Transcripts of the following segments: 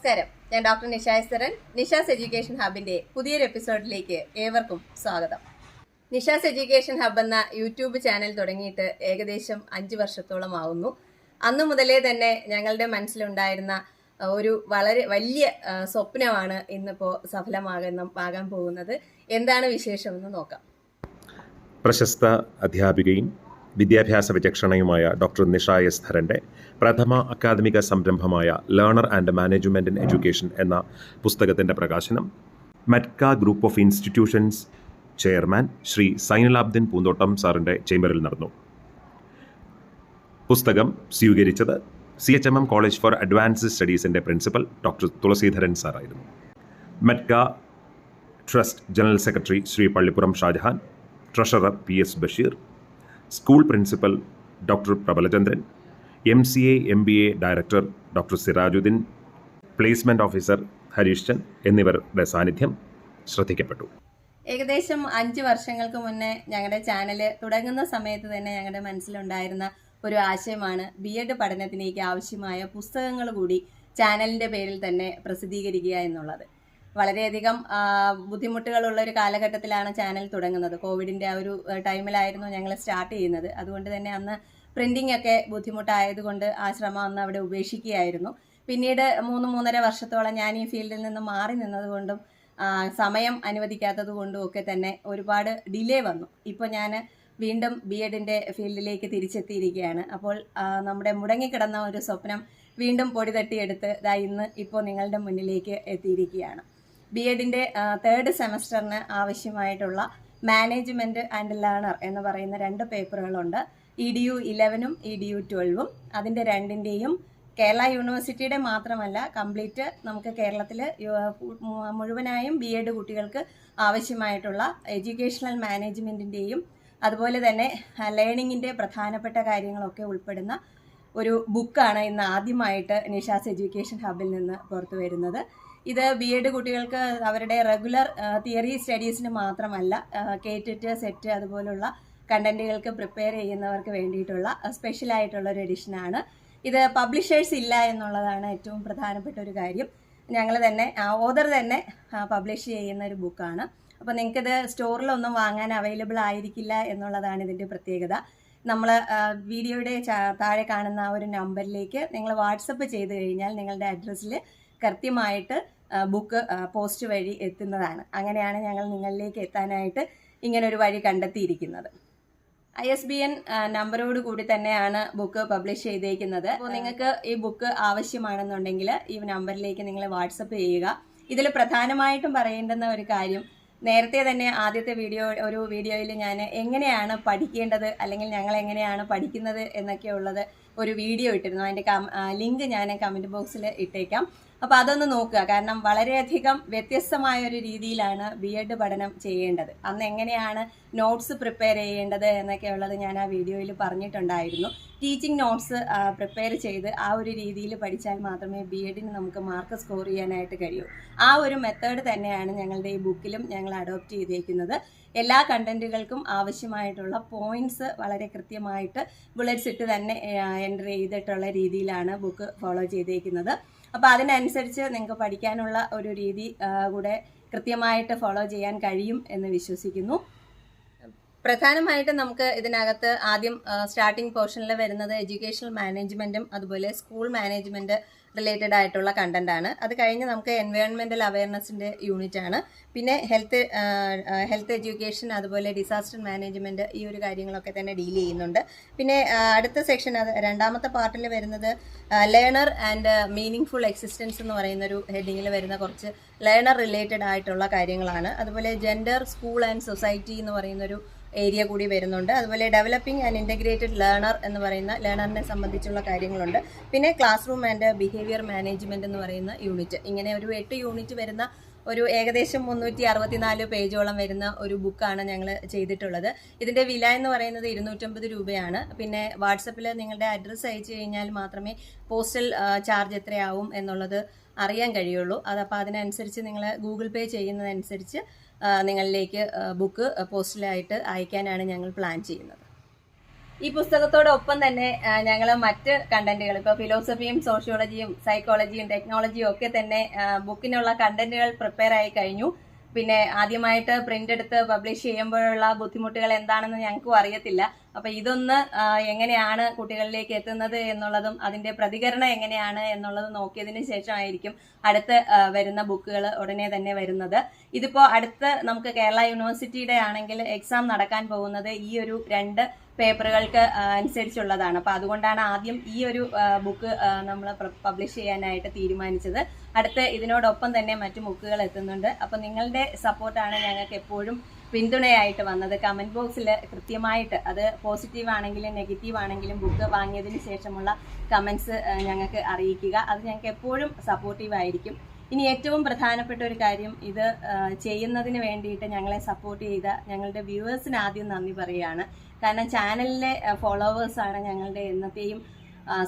നമസ്കാരം, ഞാൻ doctor നിഷാസ്തരൻ. Nisha's education ഹബിന്റെ പുതിയൊരു എപ്പിസോഡിലേക്ക് ഏവർക്കും സ്വാഗതം. നിഷാസ് എഡ്യൂക്കേഷൻ ഹബ് എന്ന യൂട്യൂബ് ചാനൽ തുടങ്ങിയിട്ട് ഏകദേശം 5 വർഷത്തോളം ആവുന്നു. അന്നു മുതലേ തന്നെ ഞങ്ങളുടെ മനസ്സിലുണ്ടായിരുന്ന ഒരു വളരെ വലിയ സ്വപ്നമാണ് ഇന്നിപ്പോൾ സഫലമാകാൻ പോകുന്നത്. എന്താണ് വിശേഷമെന്ന് നോക്കാം. പ്രശസ്ത അധ്യാപികയും വിദ്യാഭ്യാസ വിചക്ഷണയുമായ ഡോക്ടർ നിഷ എസ് ധരൻ്റെ പ്രഥമ അക്കാദമിക സംരംഭമായ learner and management in education എന്ന പുസ്തകത്തിൻ്റെ പ്രകാശനം Metca group of institutions chairman Shri Zainulabdeen Poonthottam സാറിൻ്റെ ചേംബറിൽ നടന്നു. പുസ്തകം സ്വീകരിച്ചത് CHMM കോളേജ് ഫോർ അഡ്വാൻസ്ഡ് സ്റ്റഡീസിൻ്റെ പ്രിൻസിപ്പൽ ഡോക്ടർ തുളസീധരൻ സാറായിരുന്നു. Metca trust general secretary Shri Pallippuram Shajahan, treasurer PS Basheer, school principal doctor Prabalachandran, MCA MBA director doctor Sirajuddin, placement officer Harish Chand എന്നിവരുടെ സാന്നിധ്യം ശ്രദ്ധിക്കപ്പെട്ടു. ഏകദേശം 5 വർഷങ്ങൾക്ക് മുന്നേ ഞങ്ങളുടെ ചാനൽ തുടങ്ങുന്ന സമയത്ത് തന്നെ ഞങ്ങളുടെ മനസ്സിലുണ്ടായിരുന്ന ഒരു ആശയമാണ് BEd പഠനത്തിലേക്ക് ആവശ്യമായ പുസ്തകങ്ങൾ കൂടി ചാനലിൻ്റെ പേരിൽ തന്നെ പ്രസിദ്ധീകരിക്കുക എന്നുള്ളത്. വളരെയധികം ബുദ്ധിമുട്ടുകളുള്ള ഒരു കാലഘട്ടത്തിലാണ് ചാനൽ തുടങ്ങുന്നത്. കോവിഡിൻ്റെ ആ ഒരു ടൈമിലായിരുന്നു ഞങ്ങൾ സ്റ്റാർട്ട് ചെയ്യുന്നത്. അതുകൊണ്ട് തന്നെ അന്ന് പ്രിൻറ്റിംഗ് ഒക്കെ ബുദ്ധിമുട്ടായതുകൊണ്ട് ആ ശ്രമം അന്ന് അവിടെ ഉപേക്ഷിക്കുകയായിരുന്നു. പിന്നീട് 3-3.5 വർഷത്തോളം ഞാൻ ഈ ഫീൽഡിൽ നിന്ന് മാറി നിന്നതുകൊണ്ടും സമയം അനുവദിക്കാത്തത് കൊണ്ടും ഒക്കെ തന്നെ ഒരുപാട് ഡിലേ വന്നു. ഇപ്പോൾ ഞാൻ വീണ്ടും BEdൻ്റെ ഫീൽഡിലേക്ക് തിരിച്ചെത്തിയിരിക്കുകയാണ്. അപ്പോൾ നമ്മുടെ മുടങ്ങിക്കിടന്ന ഒരു സ്വപ്നം വീണ്ടും പൊടി തട്ടിയെടുത്ത് ഇന്ന് ഇപ്പോൾ നിങ്ങളുടെ മുന്നിലേക്ക് എത്തിയിരിക്കുകയാണ്. BEdൻ്റെ 3rd സെമസ്റ്ററിന് ആവശ്യമായിട്ടുള്ള മാനേജ്മെൻറ്റ് ആൻഡ് ലേണർ എന്ന് പറയുന്ന 2 പേപ്പറുകളുണ്ട്. EDU 11ഉം EDU 12ഉം. അതിൻ്റെ രണ്ടിൻ്റെയും കേരള യൂണിവേഴ്സിറ്റിയുടെ മാത്രമല്ല, കംപ്ലീറ്റ് നമുക്ക് കേരളത്തിൽ മുഴുവനായും BEd കുട്ടികൾക്ക് ആവശ്യമായിട്ടുള്ള എഡ്യൂക്കേഷണൽ മാനേജ്മെൻറ്റിൻ്റെയും അതുപോലെ തന്നെ ലേണിങ്ങിൻ്റെ പ്രധാനപ്പെട്ട കാര്യങ്ങളൊക്കെ ഉൾപ്പെടുന്ന ഒരു ബുക്കാണ് ഇന്ന് ആദ്യമായിട്ട് നിഷാസ് എഡ്യൂക്കേഷൻ ഹബിൽ നിന്ന് പുറത്തു വരുന്നത്. ഇത് BEd കുട്ടികൾക്ക് അവരുടെ റെഗുലർ തിയറി സ്റ്റഡീസിന് മാത്രമല്ല, കേറ്റിറ്റ് സെറ്റ് അതുപോലുള്ള കണ്ടന്റുകൾക്ക് പ്രിപ്പയർ ചെയ്യുന്നവർക്ക് വേണ്ടിയിട്ടുള്ള സ്പെഷ്യലായിട്ടുള്ള ഒരു എഡിഷനാണ്. ഇത് പബ്ലിഷേഴ്സ് ഇല്ല എന്നുള്ളതാണ് ഏറ്റവും പ്രധാനപ്പെട്ട ഒരു കാര്യം. ഞങ്ങൾ തന്നെ ഓതർ തന്നെ പബ്ലിഷ് ചെയ്യുന്ന ഒരു ബുക്കാണ്. അപ്പോൾ നിങ്ങൾക്കിത് സ്റ്റോറിലൊന്നും വാങ്ങാൻ അവൈലബിൾ ആയിരിക്കില്ല എന്നുള്ളതാണ് ഇതിൻ്റെ പ്രത്യേകത. നമ്മൾ വീഡിയോയുടെ താഴെ കാണുന്ന ആ ഒരു നമ്പറിലേക്ക് നിങ്ങൾ വാട്സപ്പ് ചെയ്ത് കഴിഞ്ഞാൽ നിങ്ങളുടെ അഡ്രസ്സിൽ കൃത്യമായിട്ട് ബുക്ക് പോസ്റ്റ് വഴി എത്തുന്നതാണ്. അങ്ങനെയാണ് ഞങ്ങൾ നിങ്ങളിലേക്ക് എത്താനായിട്ട് ഇങ്ങനൊരു വഴി കണ്ടെത്തിയിരിക്കുന്നത്. ISBN നമ്പറോട് കൂടി തന്നെയാണ് ബുക്ക് പബ്ലിഷ് ചെയ്തേക്കുന്നത്. അപ്പോൾ നിങ്ങൾക്ക് ഈ ബുക്ക് ആവശ്യമാണെന്നുണ്ടെങ്കിൽ ഈ നമ്പറിലേക്ക് നിങ്ങൾ വാട്സപ്പ് ചെയ്യുക. ഇതിൽ പ്രധാനമായിട്ടും പറയേണ്ടുന്ന ഒരു കാര്യം, നേരത്തെ തന്നെ ആദ്യത്തെ വീഡിയോയിൽ ഞാൻ എങ്ങനെയാണ് പഠിക്കേണ്ടത് അല്ലെങ്കിൽ ഞങ്ങൾ എങ്ങനെയാണ് പഠിക്കുന്നത് എന്നൊക്കെ ഉള്ളത് ഒരു വീഡിയോ ഇട്ടിരുന്നു. അതിൻ്റെ ലിങ്ക് ഞാൻ കമൻറ്റ് ബോക്സിൽ ഇട്ടേക്കാം. അപ്പോൾ അതൊന്ന് നോക്കുക. കാരണം വളരെയധികം വ്യത്യസ്തമായ ഒരു രീതിയിലാണ് BEd പഠനം ചെയ്യേണ്ടത്. അന്ന് എങ്ങനെയാണ് നോട്ട്സ് പ്രിപ്പയർ ചെയ്യേണ്ടത് എന്നൊക്കെ ഉള്ളത് ഞാൻ ആ വീഡിയോയിൽ പറഞ്ഞിട്ടുണ്ടായിരുന്നു. ടീച്ചിങ് നോട്ട്സ് പ്രിപ്പയർ ചെയ്ത് ആ ഒരു രീതിയിൽ പഠിച്ചാൽ മാത്രമേ BEdന് നമുക്ക് മാർക്ക് സ്കോർ ചെയ്യാനായിട്ട് കഴിയൂ. ആ ഒരു മെത്തേഡ് തന്നെയാണ് ഞങ്ങളുടെ ഈ ബുക്കിലും ഞങ്ങൾ അഡോപ്റ്റ് ചെയ്തേക്കുന്നത്. എല്ലാ കണ്ടന്റുകൾക്കും ആവശ്യമായിട്ടുള്ള പോയിന്റ്സ് വളരെ കൃത്യമായിട്ട് ബുള്ളറ്റ്സ് ഇട്ട് തന്നെ എൻ്റർ ചെയ്തിട്ടുള്ള രീതിയിലാണ് ബുക്ക് ഫോളോ ചെയ്തേക്കുന്നത്. അപ്പോൾ അതിനനുസരിച്ച് നിങ്ങൾക്ക് പഠിക്കാനുള്ള ഒരു രീതി കൂടെ കൃത്യമായിട്ട് ഫോളോ ചെയ്യാൻ കഴിയും എന്ന് വിശ്വസിക്കുന്നു. പ്രധാനമായിട്ടും നമുക്ക് ഇതിനകത്ത് ആദ്യം സ്റ്റാർട്ടിംഗ് പോർഷനിൽ വരുന്നത് എഡ്യൂക്കേഷണൽ മാനേജ്മെൻറ്റും അതുപോലെ സ്കൂൾ മാനേജ്മെൻറ്റ് റിലേറ്റഡ് ആയിട്ടുള്ള കണ്ടന്റ് ആണ്. അത് കഴിഞ്ഞ് നമുക്ക് എൻവയോൺമെൻറ്റൽ അവയർനെസ്സിൻ്റെ യൂണിറ്റ് ആണ്. പിന്നെ ഹെൽത്ത് എഡ്യൂക്കേഷൻ അതുപോലെ ഡിസാസ്റ്റർ മാനേജ്മെൻറ്റ്, ഈ ഒരു കാര്യങ്ങളൊക്കെ തന്നെ ഡീൽ ചെയ്യുന്നുണ്ട്. പിന്നെ അടുത്ത സെക്ഷൻ, അത് 2ാമത്തെ പാർട്ടിൽ വരുന്നത് learner and meaning full existence എന്ന് പറയുന്നൊരു ഹെഡിങ്ങിൽ വരുന്ന കുറച്ച് ലേണർ റിലേറ്റഡ് ആയിട്ടുള്ള കാര്യങ്ങളാണ്. അതുപോലെ ജെൻഡർ, സ്കൂൾ ആൻഡ് സൊസൈറ്റി എന്ന് പറയുന്നൊരു ഏരിയ കൂടി വരുന്നുണ്ട്. അതുപോലെ ഡെവലപ്പിംഗ് ആൻഡ് ഇൻ്റഗ്രേറ്റഡ് ലേണർ എന്ന് പറയുന്ന ലേണറിനെ സംബന്ധിച്ചുള്ള കാര്യങ്ങളുണ്ട്. പിന്നെ class room and behaviour management എന്ന് പറയുന്ന യൂണിറ്റ്. ഇങ്ങനെ ഒരു 8 യൂണിറ്റ് വരുന്ന ഒരു ഏകദേശം 364 പേജോളം വരുന്ന ഒരു ബുക്കാണ് ഞങ്ങൾ ചെയ്തിട്ടുള്ളത്. ഇതിൻ്റെ വില എന്ന് പറയുന്നത് 250 രൂപയാണ്. പിന്നെ വാട്സപ്പിൽ നിങ്ങളുടെ അഡ്രസ്സ് അയച്ചു കഴിഞ്ഞാൽ മാത്രമേ പോസ്റ്റൽ ചാർജ് എത്രയാവും എന്നുള്ളത് അറിയാൻ കഴിയുള്ളൂ. അതപ്പോൾ അതിനനുസരിച്ച് നിങ്ങൾ ഗൂഗിൾ പേ ചെയ്യുന്നതനുസരിച്ച് നിങ്ങളിലേക്ക് ബുക്ക് പോസ്റ്റലായിട്ട് അയക്കാനാണ് ഞങ്ങൾ പ്ലാൻ ചെയ്യുന്നത്. ഈ പുസ്തകത്തോടൊപ്പം തന്നെ ഞങ്ങൾ മറ്റ് കണ്ടന്റുകൾ ഇപ്പോൾ ഫിലോസഫിയും സോഷ്യോളജിയും സൈക്കോളജിയും ടെക്നോളജിയും ഒക്കെ തന്നെ ബുക്കിനുള്ള കണ്ടന്റുകൾ പ്രിപ്പയർ ആയി കഴിഞ്ഞു. പിന്നെ ആദ്യമായിട്ട് പ്രിന്റ് എടുത്ത് പബ്ലിഷ് ചെയ്യുമ്പോഴുള്ള ബുദ്ധിമുട്ടുകൾ എന്താണെന്ന് ഞങ്ങൾക്കും അറിയത്തില്ല. അപ്പൊ ഇതൊന്ന് എങ്ങനെയാണ് കുട്ടികളിലേക്ക് എത്തുന്നത് എന്നുള്ളതും അതിന്റെ പ്രതികരണം എങ്ങനെയാണ് എന്നുള്ളത് നോക്കിയതിന് ശേഷമായിരിക്കും അടുത്ത് വരുന്ന ബുക്കുകൾ ഉടനെ തന്നെ വരുന്നത്. ഇതിപ്പോ അടുത്ത് നമുക്ക് കേരള യൂണിവേഴ്സിറ്റിയുടെ ആണെങ്കിൽ എക്സാം നടക്കാൻ പോകുന്നത് ഈ ഒരു 2 പേപ്പറുകൾക്ക് അനുസരിച്ചുള്ളതാണ്. അപ്പൊ അതുകൊണ്ടാണ് ആദ്യം ഈ ഒരു ബുക്ക് നമ്മൾ പബ്ലിഷ് ചെയ്യാനായിട്ട് തീരുമാനിച്ചത്. അടുത്ത് ഇതിനോടൊപ്പം തന്നെ മറ്റു ബുക്കുകൾ എത്തുന്നുണ്ട്. അപ്പൊ നിങ്ങളുടെ സപ്പോർട്ടാണ് ഞങ്ങൾക്ക് എപ്പോഴും പിന്തുണയായിട്ട് വന്നത്. കമന്റ് ബോക്സിൽ കൃത്യമായിട്ട് അത് പോസിറ്റീവ് ആണെങ്കിലും നെഗറ്റീവ് ആണെങ്കിലും ബുക്ക് വാങ്ങിയതിന് ശേഷമുള്ള കമന്റ്സ് ഞങ്ങൾക്ക് അറിയിക്കുക. അത് ഞങ്ങൾക്ക് എപ്പോഴും സപ്പോർട്ടീവ് ആയിരിക്കും. ഇനി ഏറ്റവും പ്രധാനപ്പെട്ട ഒരു കാര്യം, ഇത് ചെയ്യുന്നതിന് വേണ്ടിയിട്ട് ഞങ്ങളെ സപ്പോർട്ട് ചെയ്ത ഞങ്ങളുടെ വ്യൂവേഴ്സിന് ആദ്യം നന്ദി പറയുകയാണ്. കാരണം ചാനലിലെ ഫോളോവേഴ്സാണ് ഞങ്ങളുടെ എന്നത്തെയും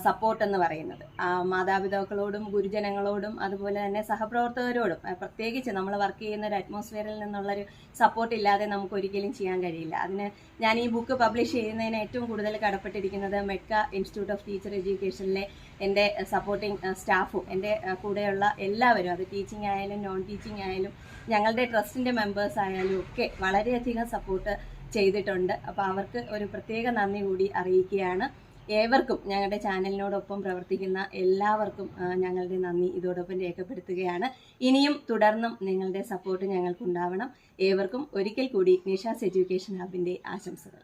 സപ്പോർട്ട് എന്ന് പറയുന്നത്. മാതാപിതാക്കളോടും ഗുരുജനങ്ങളോടും അതുപോലെ തന്നെ സഹപ്രവർത്തകരോടും പ്രത്യേകിച്ച് നമ്മൾ വർക്ക് ചെയ്യുന്ന ഒരു അറ്റ്മോസ്ഫിയറിൽ നിന്നുള്ളൊരു സപ്പോർട്ട് ഇല്ലാതെ നമുക്ക് ഒരിക്കലും ചെയ്യാൻ കഴിയില്ല. അതിന് ഞാൻ ഈ ബുക്ക് പബ്ലിഷ് ചെയ്യുന്നതിന് ഏറ്റവും കൂടുതൽ കടപ്പെട്ടിരിക്കുന്നത് മെഡ്ക ഇൻസ്റ്റിറ്റ്യൂട്ട് ഓഫ് ടീച്ചർ എഡ്യൂക്കേഷനിലെ എൻ്റെ സപ്പോർട്ടിംഗ് സ്റ്റാഫും എൻ്റെ കൂടെയുള്ള എല്ലാവരും, അത് ടീച്ചിങ് ആയാലും നോൺ ടീച്ചിങ് ആയാലും ഞങ്ങളുടെ ട്രസ്റ്റിൻ്റെ മെമ്പേഴ്സ് ആയാലും ഒക്കെ വളരെയധികം സപ്പോർട്ട് ചെയ്തിട്ടുണ്ട്. അപ്പോൾ അവർക്ക് ഒരു പ്രത്യേക നന്ദി കൂടി അറിയിക്കുകയാണ്. ഏവർക്കും ഞങ്ങളുടെ ചാനലിനോടൊപ്പം പ്രവർത്തിക്കുന്ന എല്ലാവർക്കും ഞങ്ങളുടെ നന്ദി ഇതോടൊപ്പം രേഖപ്പെടുത്തുകയാണ്. ഇനിയും തുടർന്നും നിങ്ങളുടെ സപ്പോർട്ട് ഞങ്ങൾക്കുണ്ടാവണം. ഏവർക്കും ഒരിക്കൽ കൂടി നിഷാസ് എഡ്യൂക്കേഷൻ ഹബിൻ്റെ ആശംസകൾ.